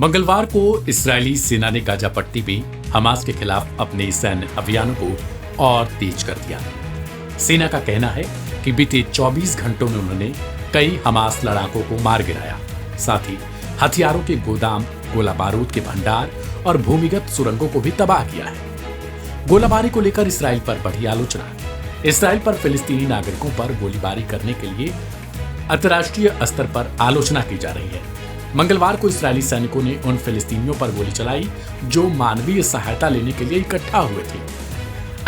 मंगलवार को इस्राएली सेना ने गाजा पट्टी में हमास के खिलाफ अपने सैन्य अभियानों को और तेज कर दिया। सेना का कहना है कि बीते 24 घंटों में उन्होंने कई हमास लड़ाकों को मार गिराया, साथ ही हथियारों के गोदाम, गोला बारूद के भंडार और भूमिगत सुरंगों को भी तबाह किया है। गोलाबारी को लेकर इसराइल पर बढ़ी आलोचना। इसराइल पर फिलिस्तीनी नागरिकों पर गोलीबारी करने के लिए अंतर्राष्ट्रीय स्तर पर आलोचना की जा रही है। मंगलवार को इस्राएली सैनिकों ने उन फिलिस्तीनियों पर गोली चलाई जो मानवीय सहायता लेने के लिए इकट्ठा हुए थे।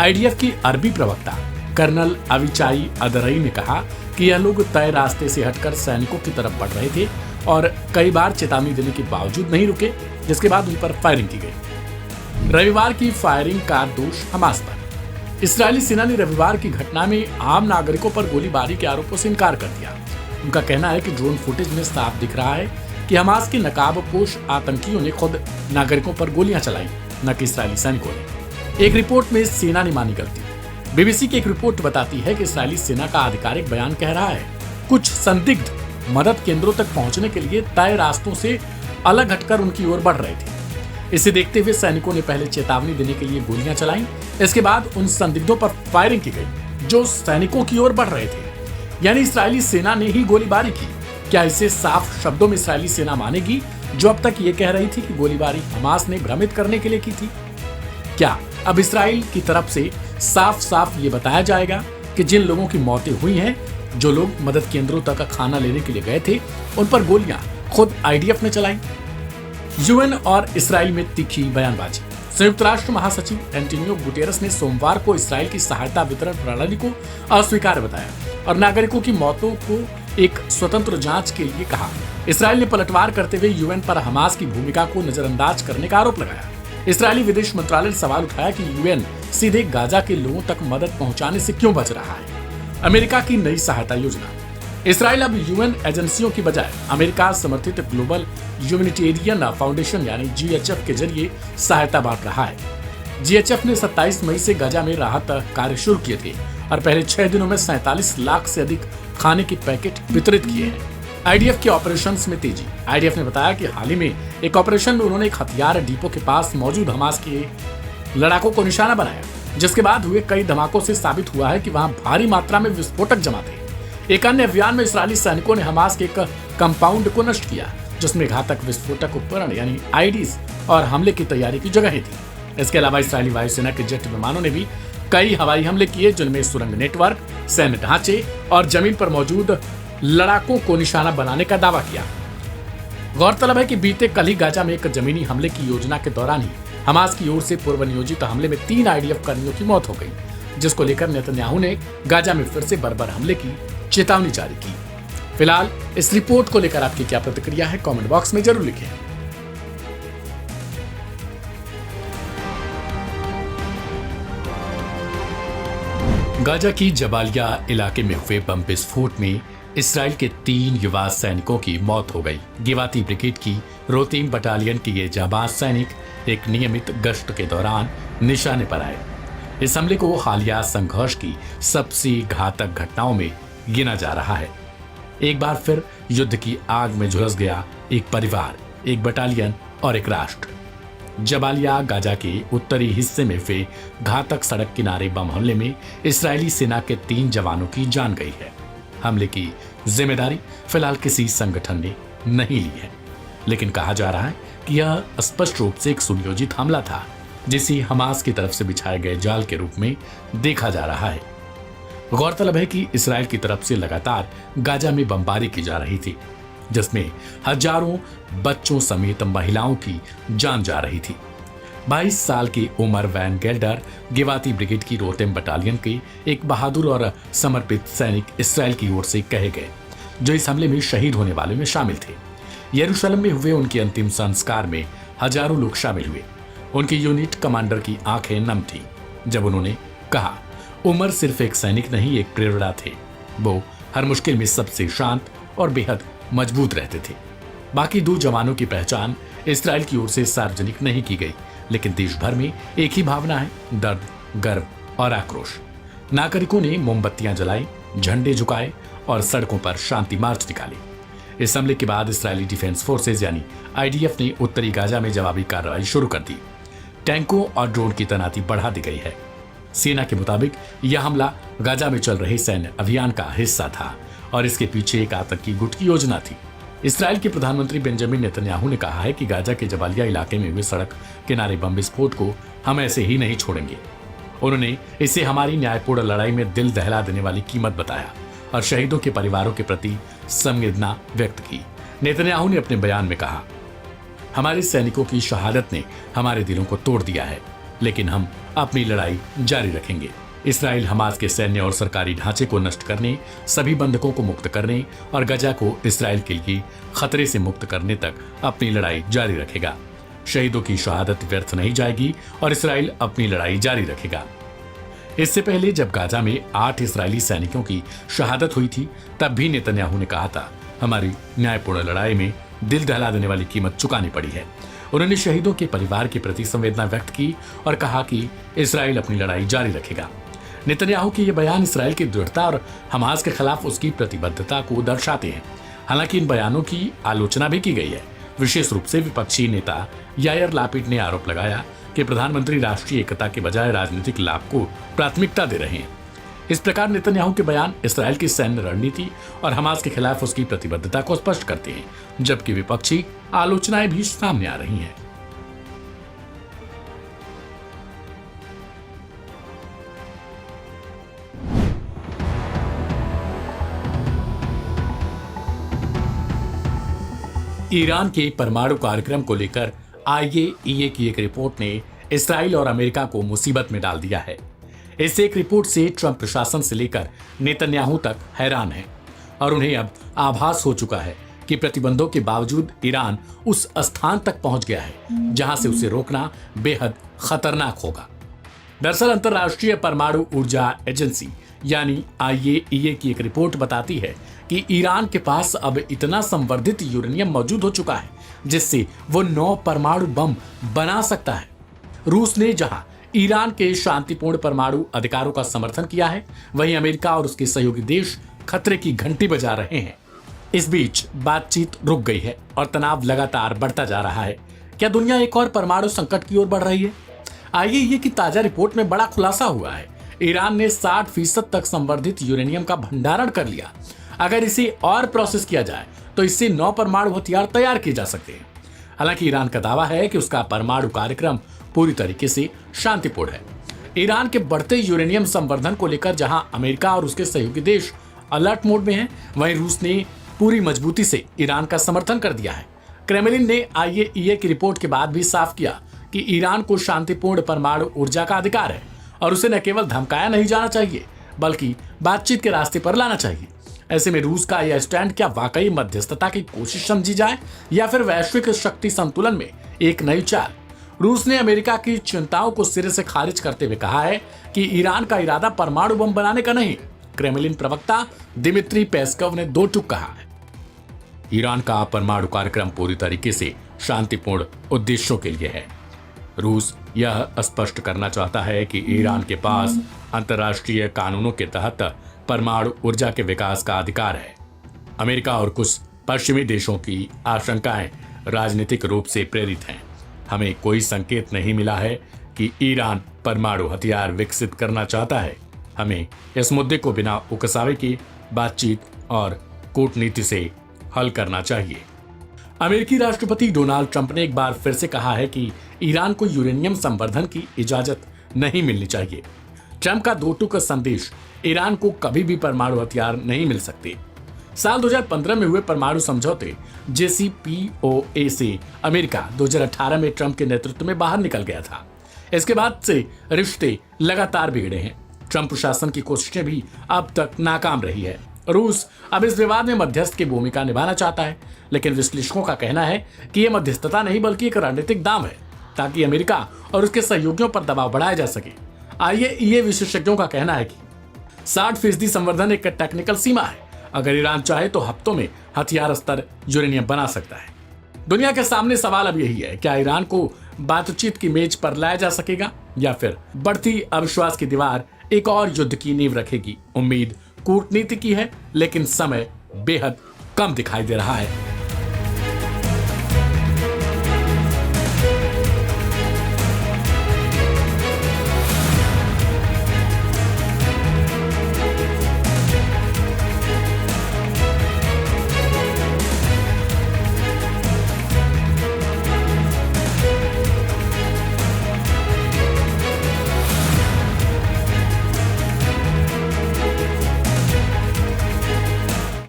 आईडीएफ की अरबी प्रवक्ता कर्नल अविचाई अदरई ने कहा कि यह लोग तय रास्ते से हटकर सैनिकों की तरफ बढ़ रहे थे और कई बार चेतावनी देने के बावजूद नहीं रुके, जिसके बाद उन पर फायरिंग की गई। रविवार की फायरिंग का दोष हमास पर। इस्राएली सेना ने रविवार की घटना में आम नागरिकों पर गोलीबारी के आरोपों से इनकार कर दिया। उनका कहना है कि ड्रोन फुटेज में साफ दिख रहा है कि हमास के नकाबपोश आतंकियों ने खुद नागरिकों पर गोलियां चलाई, न कि इस्राएली सैनिकों ने। एक रिपोर्ट में सेना ने मानी गलती। बीबीसी की एक रिपोर्ट बताती है कि इस्राएली सेना का आधिकारिक बयान कह रहा है कुछ संदिग्ध मदद केंद्रों तक पहुंचने के लिए तय रास्तों से अलग हटकर उनकी ओर बढ़ रहे थे। इसे देखते हुए सैनिकों ने पहले चेतावनी देने के लिए गोलियां चलाई, इसके बाद उन संदिग्धों पर फायरिंग की गई जो सैनिकों की ओर बढ़ रहे थे। यानी इस्राएली सेना ने ही गोलीबारी की। क्या इसे साफ शब्दों में इस्राएली सेना मानेगी जो अब तक ये कह रही थी कि गोलीबारी हमास ने भ्रमित करने के लिए की थी? क्या अब इस्राएल की तरफ से साफ साफ ये बताया जाएगा कि जिन लोगों की मौतें हुई हैं, जो लोग मदद केंद्रों तक खाना लेने के लिए गए थे, उन पर गोलियां खुद आईडीएफ ने चलाई? यूएन और इसराइल में तीखी बयानबाजी। संयुक्त राष्ट्र महासचिव एंटोनियो गुटेरस ने सोमवार को इसराइल की सहायता वितरण प्रणाली को अस्वीकार्य बताया और नागरिकों की मौतों को एक स्वतंत्र जांच के लिए कहा। इसराइल ने पलटवार करते हुए यूएन पर हमास की भूमिका को नजरअंदाज करने का आरोप लगाया। इसराइली विदेश मंत्रालय ने सवाल उठाया कि यूएन सीधे गाजा के लोगों तक मदद पहुंचाने से क्यों बच रहा है। अमेरिका की नई सहायता योजना। इसराइल अब यूएन एजेंसियों की बजाय अमेरिका समर्थित ग्लोबल ह्यूमैनिटेरियन फाउंडेशन यानी जीएचएफ के जरिए सहायता बांट रहा है। जीएचएफ ने 27 मई से गाजा में राहत कार्य शुरू किए थे और पहले 6 दिनों में 47 लाख से अधिक खाने के पैकेट वितरित किए हैं। आईडीएफ के ऑपरेशंस में तेजी। आईडीएफ ने बताया कि हाल ही में एक ऑपरेशन में उन्होंने एक हथियार डिपो के पास मौजूद हमास के लड़ाकों को निशाना बनाया, जिसके बाद हुए कई धमाकों से साबित हुआ है कि वहां भारी मात्रा में विस्फोटक जमा थे। एक अन्य अभियान में इस्राएली सैनिकों ने हमास के एक कंपाउंड को नष्ट किया, जिसमें घातक विस्फोटक उपकरण यानी आईडीज और हमले की तैयारी की जगहें थी। इसके अलावा इस्राएली वायुसेना के जेट विमानों ने भी कई हवाई हमले किए, जिनमें सुरंग नेटवर्क, सैन्य ढांचे और जमीन पर मौजूद लड़ाकों को निशाना बनाने का दावा किया। गौरतलब है कि बीते कल ही गाजा में एक जमीनी हमले की योजना के दौरान ही हमास की ओर से पूर्व नियोजित हमले में 3 आईडीएफ कर्मियों की मौत हो गई, जिसको लेकर नेतन्याहू ने गाजा में फिर से बर्बर हमले की चेतावनी जारी की। फिलहाल इस रिपोर्ट को लेकर आपकी क्या प्रतिक्रिया है, कमेंट बॉक्स में जरूर लिखें। गाजा की जबालिया इलाके में हुए बम विस्फोट में इसराइल के 3 युवा सैनिकों की मौत हो गई। गिवाती ब्रिगेड की रोतीम बटालियन के ये जाबाज सैनिक एक नियमित गश्त के दौरान निशाने पर आए। इस हमले को हालिया संघर्ष की सबसे घातक घटनाओं में गिना जा रहा है। एक बार फिर युद्ध की आग में झुलस गया एक परिवार, एक बटालियन और एक राष्ट्र। जबालिया गाजा के उत्तरी हिस्से में हुए घातक सड़क किनारे बम हमले में इस्राएली सेना के 3 जवानों की जान गई है। हमले की जिम्मेदारी फिलहाल किसी संगठन ने नहीं ली है, लेकिन कहा जा रहा है कि यह स्पष्ट रूप से एक सुनियोजित हमला था, जिसे हमास की तरफ से बिछाए गए जाल के रूप में देखा जा रहा है। गौरतलब है कि इसराइल की तरफ से लगातार गाजा में बमबारी की जा रही थी, जिसमें हजारों बच्चों समेत महिलाओं की जान जा रही थी। 22 साल की उमर वैन गेल्डर गिवाती ब्रिगेड की रोतेम बटालियन के एक बहादुर और समर्पित सैनिक इसराइल की ओर से कहे गए, जो इस हमले में शहीद होने वालों में शामिल थे। यरूशलेम में हुए उनके अंतिम संस्कार में हजारों लोग शामिल हुए। उनकी यूनिट कमांडर की आंखें नम थी जब उन्होंने कहा, उमर सिर्फ एक सैनिक नहीं, एक प्रेरणा थे। वो हर मुश्किल में सबसे शांत और बेहद मजबूत रहते थे। बाकी 2 जवानों की पहचान इसराइल की ओर से सार्वजनिक नहीं की गई, लेकिन देश भर में एक ही भावना है, दर्द, गर्व और आक्रोश। नागरिकों ने मोमबत्तियां जलाई, झंडे झुकाए और सड़कों पर शांति मार्च निकाले। इस हमले के बाद इस्राएली डिफेंस फोर्सेज यानी आईडीएफ ने उत्तरी गाजा में जवाबी कार्रवाई शुरू कर दी। टैंकों और ड्रोन की तैनाती बढ़ा दी गई है। सेना के मुताबिक यह हमला गाजा में चल रहे सैन्य अभियान का हिस्सा था और इसके पीछे एक आतंकी गुट की योजना थी। इसराइल के प्रधानमंत्री बेंजामिन नेतन्याहू ने कहा है कि गाजा के जबालिया इलाके में हुए सड़क किनारे बम विस्फोट को हम ऐसे ही नहीं छोड़ेंगे। उन्होंने इसे हमारी न्यायपूर्ण लड़ाई में दिल दहला देने वाली कीमत बताया और शहीदों के परिवारों के प्रति संवेदना व्यक्त की। नेतन्याहू ने अपने बयान में कहा, हमारे सैनिकों की शहादत ने हमारे दिलों को तोड़ दिया है, लेकिन हम अपनी लड़ाई जारी रखेंगे। इसराइल हमास के सैन्य और सरकारी ढांचे को नष्ट करने, सभी बंधकों को मुक्त करने और गजा को इसराइल के लिए खतरे से मुक्त करने तक अपनी लड़ाई जारी रखेगा। शहीदों की शहादत व्यर्थ नहीं जाएगी और इसराइल अपनी लड़ाई जारी रखेगा। इससे पहले जब गाजा में 8 इस्राएली सैनिकों की शहादत हुई थी, तब भी नेतन्याहू ने कहा था, हमारी न्यायपूर्ण लड़ाई में दिल दहला देने वाली कीमत चुकानी पड़ी है। उन्होंने शहीदों के परिवार के प्रति संवेदना व्यक्त की और कहा कि इसराइल अपनी लड़ाई जारी रखेगा। नेतन्याहू के ये बयान इसराइल की दृढ़ता और हमास के खिलाफ उसकी प्रतिबद्धता को दर्शाते हैं। हालांकि इन बयानों की आलोचना भी की गई है। विशेष रूप से विपक्षी नेता यायर लापिड ने आरोप लगाया कि प्रधानमंत्री राष्ट्रीय एकता के बजाय राजनीतिक लाभ को प्राथमिकता दे रहे हैं। इस प्रकार नेतन्याहू के बयान इसराइल की सैन्य रणनीति और हमास के खिलाफ उसकी प्रतिबद्धता को स्पष्ट करते हैं, जबकि विपक्षी आलोचनाएं भी सामने आ रही हैं। ईरान के परमाणु कार्यक्रम को लेकर IAEA की एक रिपोर्ट ने इसराइल और अमेरिका को मुसीबत में डाल दिया है। इस एक रिपोर्ट से ट्रंप प्रशासन से लेकर नेतन्याहू तक हैरान है और उन्हें अब आभास हो चुका है कि प्रतिबंधों के बावजूद ईरान उस स्थान तक पहुंच गया है जहां से उसे रोकना बेहद खतरनाक होगा। दरअसल अंतर्राष्ट्रीय परमाणु ऊर्जा एजेंसी यानी IAEA की एक रिपोर्ट बताती है कि ईरान के पास अब इतना संवर्धित यूरेनियम मौजूद हो चुका है जिससे वो 9 परमाणु बम बना सकता है। रूस ने जहां ईरान के शांतिपूर्ण परमाणु अधिकारों का समर्थन किया है, वहीं अमेरिका और उसके सहयोगी देश खतरे की घंटी बजा रहे हैं। इस बीच बातचीत रुक गई है और तनाव लगातार बढ़ता जा रहा है। क्या दुनिया एक और परमाणु संकट की ओर बढ़ रही है? IAEA की ताजा रिपोर्ट में बड़ा खुलासा हुआ है। ईरान ने 60% तक संवर्धित यूरेनियम का भंडारण कर लिया। अगर इसे और प्रोसेस किया जाए तो इससे 9 परमाणु हथियार तैयार किए जा सकते हैं। हालांकि ईरान का दावा है कि उसका परमाणु कार्यक्रम पूरी तरीके से शांतिपूर्ण है। ईरान के बढ़ते यूरेनियम संवर्धन को लेकर जहां अमेरिका और उसके सहयोगी देश अलर्ट मोड में हैं, वहीं रूस ने पूरी मजबूती से ईरान का समर्थन कर दिया है। क्रेमलिन ने IAEA की रिपोर्ट के बाद भी साफ किया कि ईरान को शांतिपूर्ण परमाणु ऊर्जा का अधिकार है और उसे न केवल धमकाया नहीं जाना चाहिए बल्कि बातचीत के रास्ते पर लाना चाहिए। ऐसे में रूस का यह स्टैंड क्या वाकई मध्यस्थता की कोशिश समझी जाए या फिर वैश्विक शक्ति संतुलन में एक नई चाल? रूस ने अमेरिका की चिंताओं को सिरे से खारिज करते हुए कहा है कि ईरान का इरादा परमाणु बम बनाने का नहीं। क्रेमलिन प्रवक्ता दिमित्री पेस्कोव ने दो टूक कहा है, ईरान का परमाणु कार्यक्रम पूरी तरीके से शांतिपूर्ण उद्देश्यों के लिए है। रूस यह स्पष्ट करना चाहता है कि ईरान के पास अंतर्राष्ट्रीय कानूनों के तहत परमाणु ऊर्जा के विकास का अधिकार है। अमेरिका और कुछ पश्चिमी देशों की आशंकाएं राजनीतिक रूप से प्रेरित हैं। हमें कोई संकेत नहीं मिला है कि ईरान परमाणु हथियार विकसित करना चाहता है। हमें इस मुद्दे को बिना उकसावे की बातचीत और कूटनीति से हल करना चाहिए। अमेरिकी राष्ट्रपति डोनाल्ड ट्रंप ने एक बार फिर से कहा है कि ईरान को यूरेनियम संवर्धन की इजाजत नहीं मिलनी चाहिए। ट्रंप का दो टूक संदेश, ईरान को कभी भी परमाणु हथियार नहीं मिल सकते। साल 2015 में हुए परमाणु समझौते JCPOA से अमेरिका 2018 में ट्रंप के नेतृत्व में बाहर निकल गया था। इसके बाद से रिश्ते लगातार बिगड़े हैं। ट्रंप प्रशासन की कोशिशें भी अब तक नाकाम रही है। रूस अब इस विवाद में मध्यस्थ की भूमिका निभाना चाहता है, लेकिन विश्लेषकों का कहना है कि यह मध्यस्थता नहीं बल्कि एक रणनीतिक दांव है ताकि अमेरिका और उसके सहयोगियों पर दबाव बढ़ाया जा सके। IAEA विशेषज्ञों का कहना है कि 60% संवर्धन एक टेक्निकल सीमा है। अगर ईरान चाहे तो हफ्तों में हथियार स्तर यूरेनियम बना सकता है। दुनिया के सामने सवाल अब यही है, क्या ईरान को बातचीत की मेज पर लाया जा सकेगा या फिर बढ़ती अविश्वास की दीवार एक और युद्ध की नींव रखेगी? उम्मीद कूटनीति की है, लेकिन समय बेहद कम दिखाई दे रहा है।